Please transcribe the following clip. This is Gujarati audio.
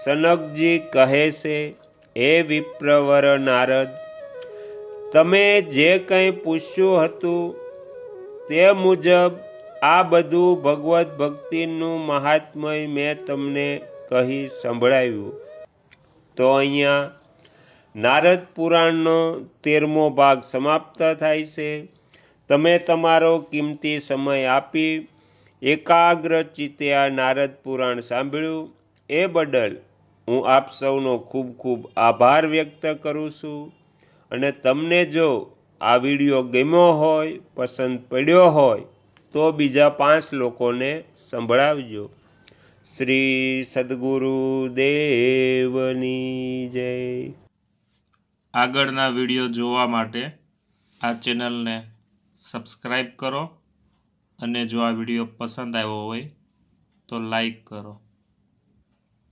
સનકજી કહે છે, હે વિપ્રવર નારદ, તમે જે કંઈ પૂછ્યું હતું તે મુજબ આ બધું ભગવત ભક્તિનું મહાત્મય મેં તમને કહી સંભળાવ્યું. તો અહીંયા નારદ પુરાણનો 13મો ભાગ સમાપ્ત થાય છે. તમે તમારો કિંમતી સમય આપી એકાગ્ર ચિત્તે આ નારદ પુરાણ સાંભળ્યું એ બદલ હું આપ સૌનો ખૂબ ખૂબ આભાર વ્યક્ત કરું છું. અને તમને જો આ વિડીયો ગમ્યો હોય, પસંદ પડ્યો હોય તો બીજા 5 લોકોને સંભળાવજો. શ્રી સદ્ગુરુ દેવની જય. આગળના વિડીયો જોવા માટે આ ચેનલને સબસ્ક્રાઈબ કરો અને જો આ વિડીયો પસંદ આવ્યો હોય તો લાઈક કરો.